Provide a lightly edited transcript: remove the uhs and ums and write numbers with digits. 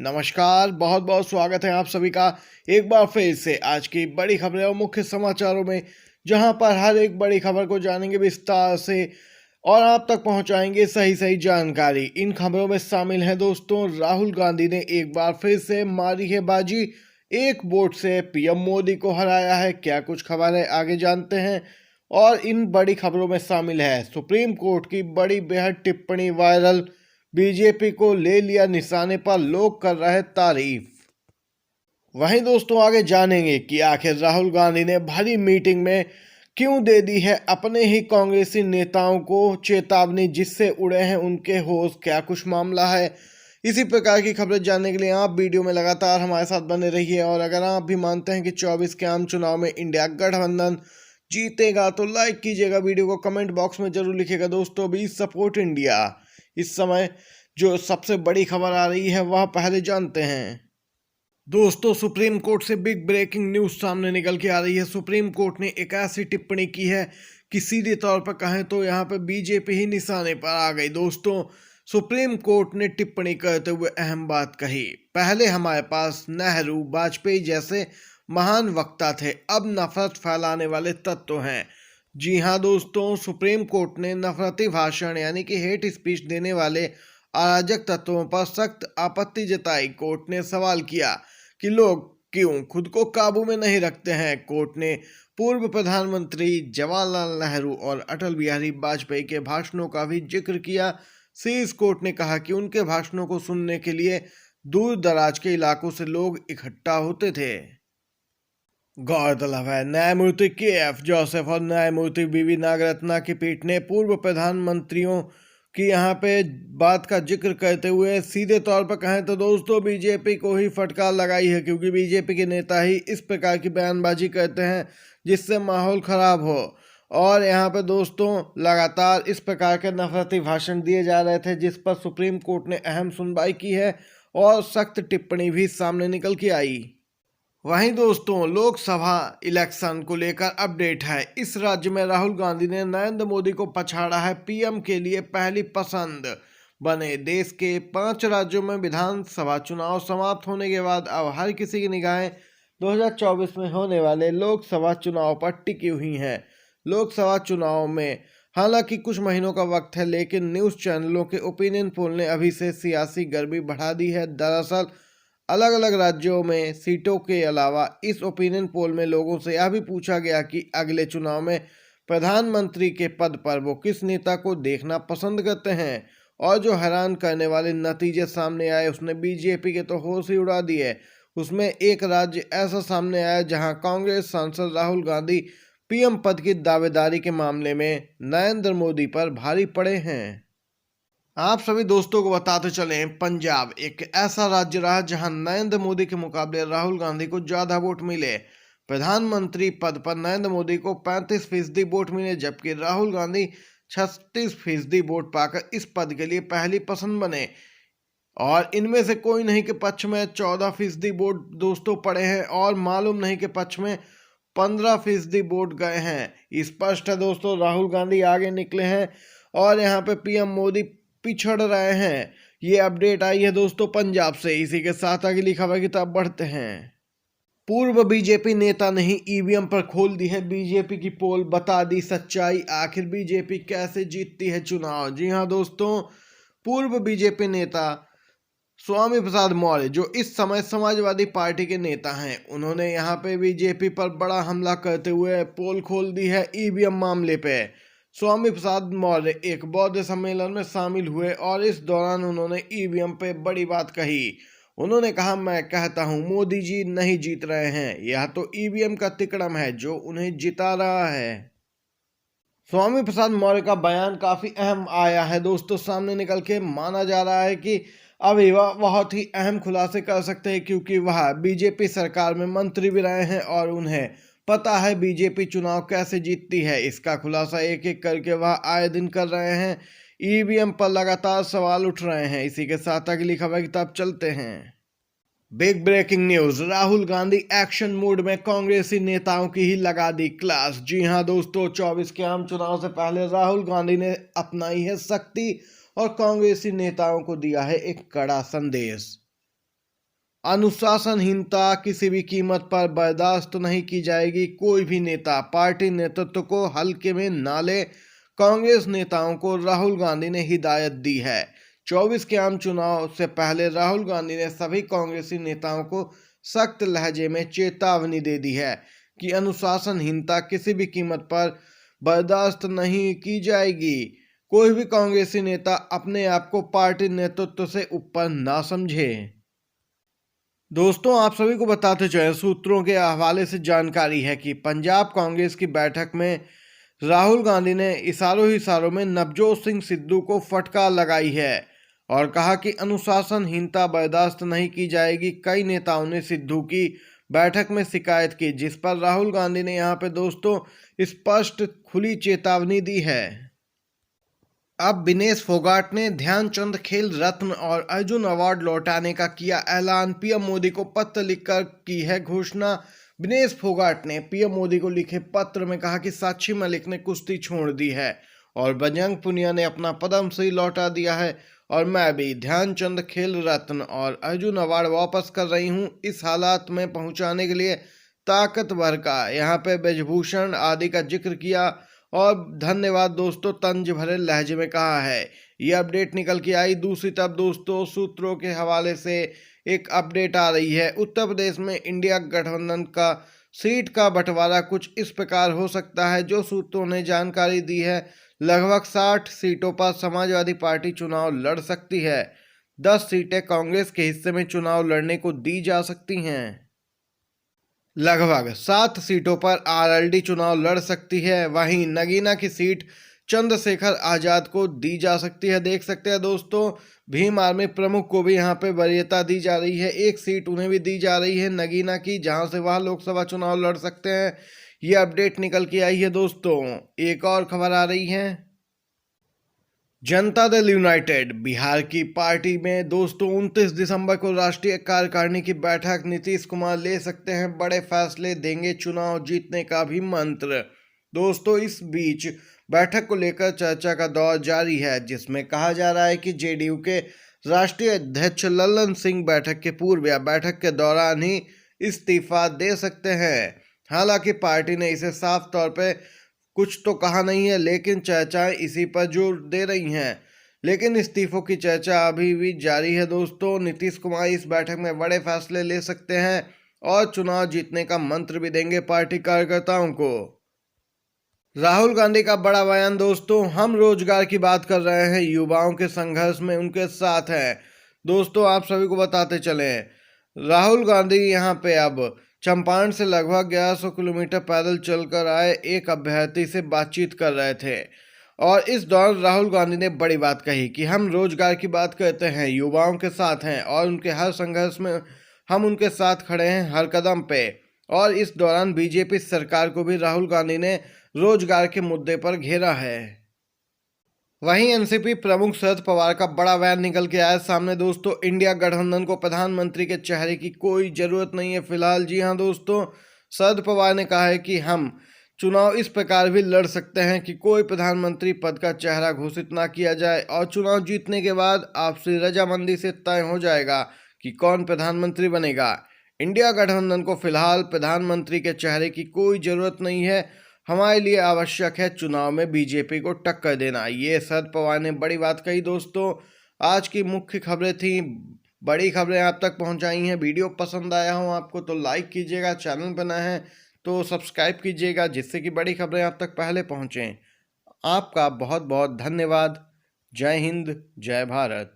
नमस्कार, बहुत बहुत स्वागत है आप सभी का एक बार फिर से आज की बड़ी खबरें और मुख्य समाचारों में, जहां पर हर एक बड़ी खबर को जानेंगे विस्तार से और आप तक पहुंचाएंगे सही सही जानकारी। इन खबरों में शामिल है दोस्तों, राहुल गांधी ने एक बार फिर से मारी है बाजी, एक वोट से पीएम मोदी को हराया है। क्या कुछ खबर है आगे जानते हैं। और इन बड़ी खबरों में शामिल है सुप्रीम कोर्ट की बड़ी बेहद टिप्पणी वायरल, बीजेपी को ले लिया निशाने पर, लोग कर रहे तारीफ। वहीं दोस्तों आगे जानेंगे कि आखिर राहुल गांधी ने भरी मीटिंग में क्यों दे दी है अपने ही कांग्रेसी नेताओं को चेतावनी, जिससे उड़े हैं उनके होश। क्या कुछ मामला है, इसी प्रकार की खबरें जानने के लिए आप वीडियो में लगातार हमारे साथ बने रहिए। और अगर आप भी मानते हैं कि 24 के आम चुनाव में इंडिया गठबंधन जीतेगा तो लाइक कीजिएगा, वीडियो को कमेंट बॉक्स में जरूर लिखिएगा। दोस्तों भी सपोर्ट इंडिया। इस समय जो सबसे बड़ी खबर आ रही है वह पहले जानते हैं। दोस्तों सुप्रीम कोर्ट से बिग ब्रेकिंग न्यूज सामने निकल के आ रही है। सुप्रीम कोर्ट ने एक ऐसी टिप्पणी की है कि सीधे तौर पर कहें तो यहाँ पर बीजेपी ही निशाने पर आ गई। दोस्तों सुप्रीम कोर्ट ने टिप्पणी करते हुए अहम बात कही, पहले हमारे पास नेहरू वाजपेयी जैसे महान वक्ता थे, अब नफरत फैलाने वाले तत्व हैं। जी हाँ दोस्तों, सुप्रीम कोर्ट ने नफरती भाषण यानी कि हेट स्पीच देने वाले अराजक तत्वों पर सख्त आपत्ति जताई। कोर्ट ने सवाल किया कि लोग क्यों खुद को काबू में नहीं रखते हैं। कोर्ट ने पूर्व प्रधानमंत्री जवाहरलाल नेहरू और अटल बिहारी वाजपेयी के भाषणों का भी जिक्र किया। शीर्ष कोर्ट ने कहा कि उनके भाषणों को सुनने के लिए दूर दराज के इलाकों से लोग इकट्ठा होते थे। गौरतलब है न्यायमूर्ति के.एफ. जोसेफ और न्यायमूर्ति वी.वी. नागरत्ना की पीठ ने पूर्व प्रधानमंत्रियों की यहाँ पे बात का जिक्र करते हुए सीधे तौर पर कहें तो दोस्तों बीजेपी को ही फटकार लगाई है, क्योंकि बीजेपी के नेता ही इस प्रकार की बयानबाजी करते हैं जिससे माहौल खराब हो। और यहाँ पे दोस्तों लगातार इस प्रकार के नफरती भाषण दिए जा रहे थे, जिस पर सुप्रीम कोर्ट ने अहम सुनवाई की है और सख्त टिप्पणी भी सामने निकल के आई। वहीं दोस्तों लोकसभा इलेक्शन को लेकर अपडेट है। इस राज्य में राहुल गांधी ने नरेंद्र मोदी को पछाड़ा है, पीएम के लिए पहली पसंद बने। देश के 5 राज्यों में विधानसभा चुनाव समाप्त होने के बाद अब हर किसी की निगाहें 2024 में होने वाले लोकसभा चुनाव पर टिकी हुई हैं। लोकसभा चुनाव में हालांकि कुछ महीनों का वक्त है, लेकिन न्यूज़ चैनलों के ओपिनियन पोल ने अभी से सियासी गर्मी बढ़ा दी है। दरअसल अलग अलग राज्यों में सीटों के अलावा इस ओपिनियन पोल में लोगों से यह भी पूछा गया कि अगले चुनाव में प्रधानमंत्री के पद पर वो किस नेता को देखना पसंद करते हैं। और जो हैरान करने वाले नतीजे सामने आए उसने बीजेपी के तो होश ही उड़ा दिए। उसमें एक राज्य ऐसा सामने आया जहां कांग्रेस सांसद राहुल गांधी पीएम पद की दावेदारी के मामले में नरेंद्र मोदी पर भारी पड़े हैं। आप सभी दोस्तों को बताते चलें, पंजाब एक ऐसा राज्य रहा जहां नरेंद्र मोदी के मुकाबले राहुल गांधी को ज्यादा वोट मिले। प्रधानमंत्री पद पर नरेंद्र मोदी को 35% वोट मिले, जबकि राहुल गांधी 36% वोट पाकर इस पद के लिए पहली पसंद बने। और इनमें से कोई नहीं के पक्ष में 14% वोट दोस्तों पड़े हैं और मालूम नहीं के पक्ष में 15% वोट गए हैं। स्पष्ट है दोस्तों, राहुल गांधी आगे निकले हैं और यहाँ पे पीएम मोदी पिछड़ रहे हैं। ये अपडेट आई है दोस्तों पंजाब से। इसी के साथ अगली खबर की तरफ बढ़ते हैं। पूर्व बीजेपी नेता ने ही ईवीएम पर खोल दी है बीजेपी की पोल, बता दी सच्चाई, आखिर बीजेपी कैसे जीतती है चुनाव। जी हाँ दोस्तों, पूर्व बीजेपी नेता स्वामी प्रसाद मौर्य जो इस समय समाजवादी पार्टी के नेता हैं, उन्होंने यहाँ पे बीजेपी पर बड़ा हमला करते हुए पोल खोल दी है ईवीएम मामले पे। स्वामी प्रसाद मौर्य एक बौद्ध सम्मेलन में शामिल हुए और इस दौरान उन्होंने ईवीएम पे बड़ी बात कही। उन्होंने कहा, मैं कहता हूं मोदी जी नहीं जीत रहे हैं, यह तो ईवीएम का तिकड़म है जो उन्हें जिता रहा है। स्वामी प्रसाद मौर्य का बयान काफी अहम आया है दोस्तों सामने निकल के। माना जा रहा है कि अभी वह बहुत ही अहम खुलासे कर सकते हैं, क्योंकि वह बीजेपी सरकार में मंत्री भी रहे हैं और उन्हें पता है बीजेपी चुनाव कैसे जीतती है। इसका खुलासा एक एक करके वह आए दिन कर रहे हैं। ईवीएम पर लगातार सवाल उठ रहे हैं। इसी के साथ अगली खबर की तरफ चलते हैं। Big breaking news, Rahul Gandhi action mode में, कांग्रेसी नेताओं की ही लगा दी क्लास। जी हां दोस्तों, 24 के आम चुनाव से पहले राहुल गांधी ने अपनाई है सख्ती और कांग्रेसी नेताओं को दिया है एक कड़ा संदेश। अनुशासनहीनता किसी भी कीमत पर बर्दाश्त नहीं की जाएगी। कोई भी नेता पार्टी नेतृत्व को हल्के में ना ले, कांग्रेस नेताओं को राहुल गांधी ने हिदायत दी है। 24 के आम चुनाव से पहले राहुल गांधी ने सभी कांग्रेसी नेताओं को सख्त लहजे में चेतावनी दे दी है कि अनुशासनहीनता किसी भी कीमत पर बर्दाश्त नहीं की जाएगी। कोई भी कांग्रेसी नेता अपने आप को पार्टी नेतृत्व से ऊपर ना समझे। दोस्तों, आप सभी को बताते चले, सूत्रों के हवाले से जानकारी है कि पंजाब कांग्रेस की बैठक में राहुल गांधी ने इशारों में नवजोत सिंह सिद्धू को फटकार लगाई है और कहा कि अनुशासनहीनता बर्दाश्त नहीं की जाएगी। कई नेताओं ने सिद्धू की बैठक में शिकायत की, जिस पर राहुल गांधी ने यहां पे दोस्तों स्पष्ट खुली चेतावनी दी है। अब विनेश फोगाट ने ध्यानचंद खेल रत्न और अर्जुन अवार्ड लौटाने का किया ऐलान। पीएम मोदी को पत्र लिखकर की है घोषणा। विनेश फोगाट ने पीएम मोदी को लिखे पत्र में कहा कि साक्षी मलिक ने कुश्ती छोड़ दी है और बजरंग पुनिया ने अपना पद्मश्री लौटा दिया है और मैं भी ध्यानचंद खेल रत्न और अर्जुन अवार्ड वापस कर रही हूं। इस हालात में पहुंचाने के लिए ताकतवर का यहाँ पे ब्रजभूषण आदि का जिक्र किया और धन्यवाद दोस्तों तंज भरे लहजे में कहा है। ये अपडेट निकल के आई। दूसरी तरफ दोस्तों सूत्रों के हवाले से एक अपडेट आ रही है। उत्तर प्रदेश में इंडिया गठबंधन का सीट का बंटवारा कुछ इस प्रकार हो सकता है। जो सूत्रों ने जानकारी दी है, लगभग 60 सीटों पर समाजवादी पार्टी चुनाव लड़ सकती है। 10 सीटें कांग्रेस के हिस्से में चुनाव लड़ने को दी जा सकती हैं। लगभग 7 सीटों पर आरएलडी चुनाव लड़ सकती है। वहीं नगीना की सीट चंद्रशेखर आजाद को दी जा सकती है। देख सकते हैं दोस्तों, भीम आर्मी प्रमुख को भी यहां पे वरीयता दी जा रही है। एक सीट उन्हें भी दी जा रही है नगीना की, जहां से वह लोकसभा चुनाव लड़ सकते हैं। ये अपडेट निकल के आई है दोस्तों। एक और खबर आ रही है, जनता दल यूनाइटेड बिहार की पार्टी में दोस्तों 29 दिसंबर को राष्ट्रीय कार्यकारिणी की बैठक। नीतीश कुमार ले सकते हैं बड़े फैसले, देंगे चुनाव जीतने का भी मंत्र। दोस्तों, इस बीच बैठक को लेकर चर्चा का दौर जारी है, जिसमें कहा जा रहा है कि जेडीयू के राष्ट्रीय अध्यक्ष लल्लन सिंह बैठक के पूर्व या बैठक के दौरान ही इस्तीफा दे सकते हैं। हालांकि पार्टी ने इसे साफ तौर पे कुछ तो कहा नहीं है, लेकिन चर्चाएं इसी पर जोर दे रही हैं। लेकिन इस्तीफों की चर्चा अभी भी जारी है दोस्तों। नीतीश कुमार इस बैठक में बड़े फैसले ले सकते हैं और चुनाव जीतने का मंत्र भी देंगे पार्टी कार्यकर्ताओं को। राहुल गांधी का बड़ा बयान दोस्तों, हम रोजगार की बात कर रहे हैं, युवाओं के संघर्ष में उनके साथ हैं। दोस्तों, आप सभी को बताते चले, राहुल गांधी यहाँ पे अब चंपारण से लगभग 1100 किलोमीटर पैदल चलकर आए एक अभ्यर्थी से बातचीत कर रहे थे और इस दौरान राहुल गांधी ने बड़ी बात कही कि हम रोजगार की बात करते हैं, युवाओं के साथ हैं और उनके हर संघर्ष में हम उनके साथ खड़े हैं हर कदम पे। और इस दौरान बीजेपी सरकार को भी राहुल गांधी ने रोजगार के मुद्दे पर घेरा है। वहीं एनसीपी प्रमुख शरद पवार का बड़ा बयान निकल के आया सामने दोस्तों। इंडिया गठबंधन को प्रधानमंत्री के चेहरे की कोई जरूरत नहीं है फिलहाल। जी हां दोस्तों, शरद पवार ने कहा है कि हम चुनाव इस प्रकार भी लड़ सकते हैं कि कोई प्रधानमंत्री पद का चेहरा घोषित ना किया जाए और चुनाव जीतने के बाद आपसी रजामंदी से तय हो जाएगा कि कौन प्रधानमंत्री बनेगा। इंडिया गठबंधन को फिलहाल प्रधानमंत्री के चेहरे की कोई जरूरत नहीं है। हमारे लिए आवश्यक है चुनाव में बीजेपी को टक्कर देना। ये शरद पवार ने बड़ी बात कही दोस्तों। आज की मुख्य खबरें थी, बड़ी खबरें आप तक पहुंचाई हैं। वीडियो पसंद आया हो आपको तो लाइक कीजिएगा, चैनल पर नए हैं तो सब्सक्राइब कीजिएगा, जिससे कि बड़ी खबरें आप तक पहले पहुंचें। आपका बहुत बहुत धन्यवाद। जय हिंद, जय भारत।